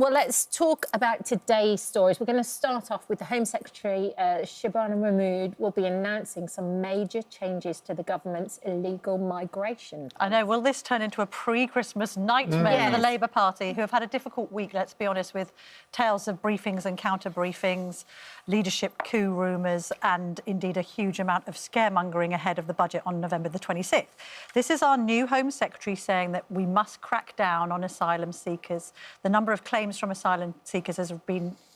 Well, let's talk about today's stories. We're going to start off with the Home Secretary, Shabana Mahmood, will be announcing some major changes to the government's illegal migration. I know. Will this turn into a pre-Christmas nightmare for the Labour Party, who have had a difficult week, let's be honest, with tales of briefings and counter-briefings, leadership coup rumours and, indeed, a huge amount of scaremongering ahead of the budget on November the 26th. This is our new Home Secretary saying that we must crack down on asylum seekers. The number of claims from asylum seekers has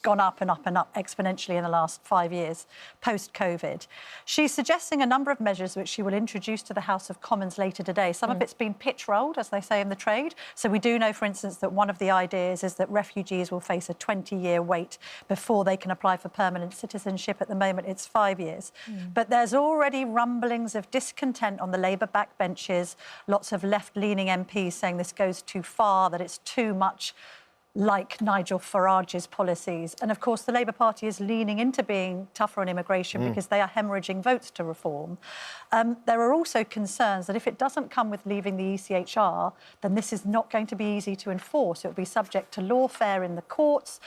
gone up and up and up exponentially in the last 5 years, post-COVID. She's suggesting a number of measures which she will introduce to the House of Commons later today. Some of it's been pitch-rolled, as they say in the trade. So we do know, for instance, that one of the ideas is that refugees will face a 20-year wait before they can apply for permanent citizenship. At the moment, it's 5 years. But there's already rumblings of discontent on the Labour backbenches, lots of left-leaning MPs saying this goes too far, that it's too much like Nigel Farage's policies. And, of course, the Labour Party is leaning into being tougher on immigration because they are hemorrhaging votes to reform. There are also concerns that if it doesn't come with leaving the ECHR, then this is not going to be easy to enforce. It will be subject to lawfare in the courts.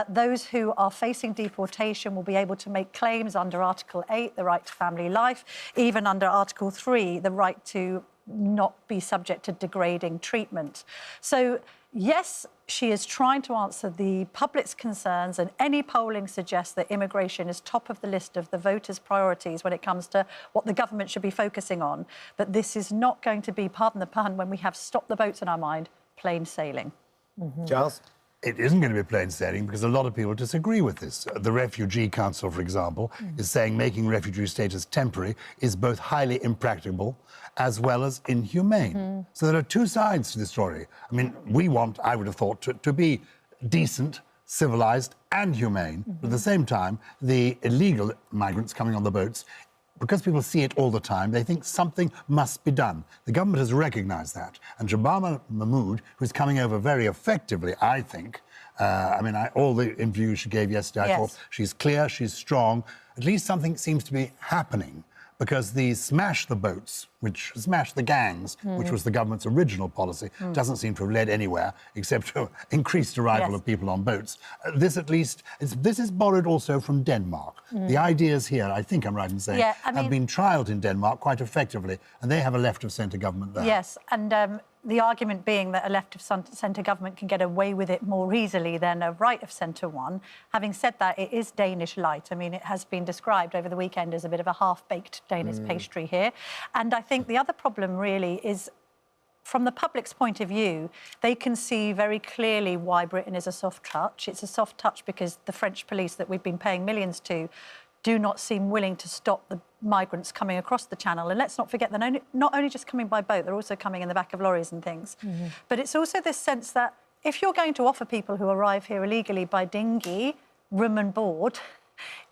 Those who are facing deportation will be able to make claims under Article 8, the right to family life, even under Article 3, the right to not be subject to degrading treatment. So, yes, she is trying to answer the public's concerns, and any polling suggests that immigration is top of the list of the voters' priorities when it comes to what the government should be focusing on. But this is not going to be, pardon the pun, when we have stopped the boats in our mind, plain sailing. Gyles? It isn't going to be plain sailing because a lot of people disagree with this. The Refugee Council, for example, is saying making refugee status temporary is both highly impracticable as well as inhumane. So there are two sides to the story. I mean, we want, I would have thought, to be decent, civilised and humane. But at the same time, the illegal migrants coming on the boats, because people see it all the time, they think something must be done. The government has recognised that. And Shabana Mahmood, who's coming over very effectively, I think, all the interviews she gave yesterday, I thought she's clear, she's strong. At least something seems to be happening, because the smash the boats, which smash the gangs, which was the government's original policy, doesn't seem to have led anywhere except to increased arrival of people on boats. This, at least, this is borrowed also from Denmark. The ideas here, I think I'm right in saying, have been trialled in Denmark quite effectively, and they have a left-of-centre government there. Yes, and the argument being that a left-of-centre government can get away with it more easily than a right-of-centre one. Having said that, it is Danish light. I mean, it has been described over the weekend as a bit of a half-baked Danish pastry here. And I think the other problem really is, from the public's point of view, they can see very clearly why Britain is a soft touch. It's a soft touch because the French police that we've been paying millions to do not seem willing to stop the migrants coming across the channel. And let's not forget, they're not only just coming by boat, they're also coming in the back of lorries and things. But it's also this sense that if you're going to offer people who arrive here illegally by dinghy, room and board,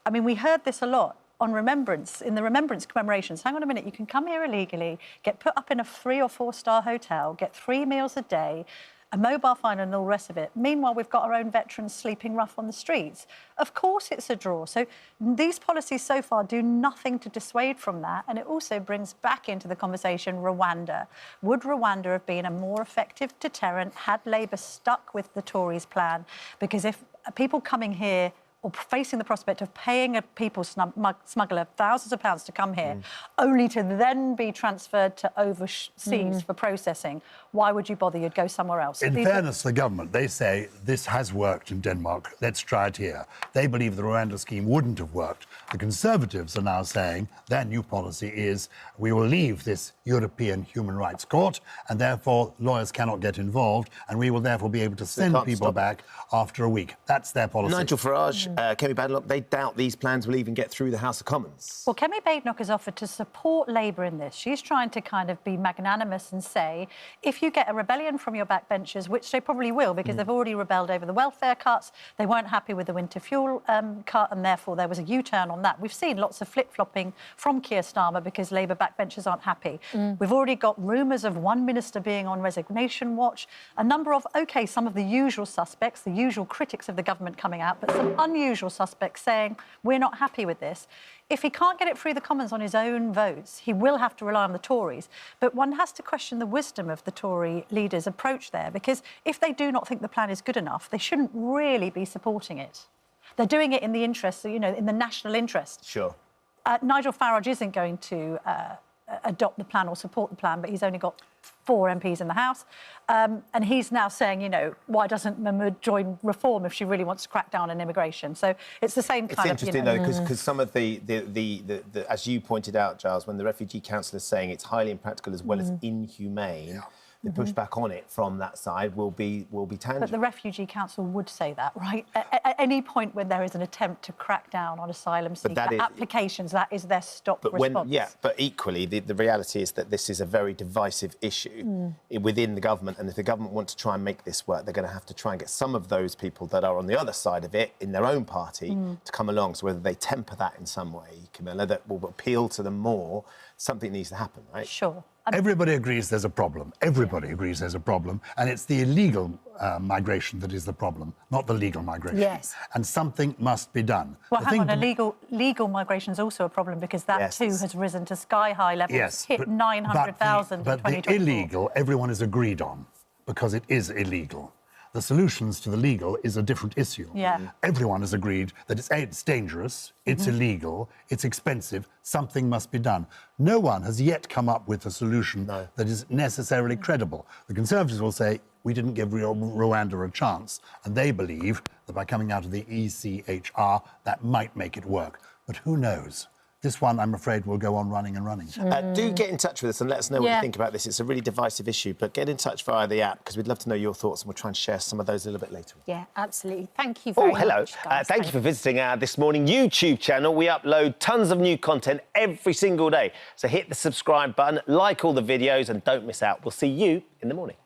I mean, we heard this a lot on Remembrance, in the Remembrance commemorations. Hang on a minute, you can come here illegally, get put up in a 3- or 4-star hotel, get 3 meals a day, a mobile phone and all the rest of it. Meanwhile, we've got our own veterans sleeping rough on the streets. Of course it's a draw. So these policies so far do nothing to dissuade from that. And it also brings back into the conversation Rwanda. Would Rwanda have been a more effective deterrent had Labour stuck with the Tories' plan? Because if people coming here or facing the prospect of paying a people smuggler thousands of pounds to come here, only to then be transferred to overseas for processing, why would you bother? You'd go somewhere else. In fairness to the government, they say this has worked in Denmark, let's try it here. They believe the Rwanda scheme wouldn't have worked. The Conservatives are now saying their new policy is we will leave this European Human Rights Court and therefore lawyers cannot get involved and we will therefore be able to send people back after a week. That's their policy. Nigel Farage, Kemi Badenoch, they doubt these plans will even get through the House of Commons. Well, Kemi Badenoch has offered to support Labour in this. She's trying to kind of be magnanimous and say, if you get a rebellion from your backbenchers, which they probably will, because they've already rebelled over the welfare cuts, they weren't happy with the winter fuel cut, and therefore there was a U-turn on that. We've seen lots of flip-flopping from Keir Starmer because Labour backbenchers aren't happy. We've already got rumours of one minister being on resignation watch, a number of, OK, some of the usual suspects, the usual critics of the government coming out, but some usual suspects saying, we're not happy with this. If he can't get it through the Commons on his own votes, he will have to rely on the Tories. But one has to question the wisdom of the Tory leaders' approach there, because if they do not think the plan is good enough, they shouldn't really be supporting it. They're doing it in the interest, you know, in the national interest. Sure. Nigel Farage isn't going to adopt the plan or support the plan, but he's only got 4 MPs in the House. And he's now saying, you know, why doesn't Mahmood join Reform if she really wants to crack down on immigration? So it's the same kind of... It's interesting, though, because some of the, as you pointed out, Giles, when the Refugee Council is saying it's highly impractical as well as inhumane, the pushback on it from that side will be tangible. But the Refugee Council would say that, right? At any point when there is an attempt to crack down on asylum seeker applications, that is their stop response. But equally, the reality is that this is a very divisive issue within the government, and if the government want to try and make this work, they're going to have to try and get some of those people that are on the other side of it in their own party to come along. So whether they temper that in some way, Camilla, that will appeal to them more, something needs to happen, right? Sure. Everybody agrees there's a problem. Everybody agrees there's a problem. And it's the illegal migration that is the problem, not the legal migration. Yes. And something must be done. Well, hang on, legal migration is also a problem because that too has risen to sky-high levels, hit 900,000 in 2024. But the illegal, everyone is agreed on because it is illegal. The solutions to the legal is a different issue. Yeah. Everyone has agreed that it's dangerous, it's illegal, it's expensive, something must be done. No one has yet come up with a solution that is necessarily credible. The Conservatives will say, we didn't give Rwanda a chance, and they believe that by coming out of the ECHR, that might make it work. But who knows? This one, I'm afraid, will go on running and running. Do get in touch with us and let us know what you think about this. It's a really divisive issue, but get in touch via the app because we'd love to know your thoughts and we'll try and share some of those a little bit later. Yeah, absolutely. Thank you very much, guys. Thank you for visiting our This Morning YouTube channel. We upload tons of new content every single day. So hit the subscribe button, like all the videos and don't miss out. We'll see you in the morning.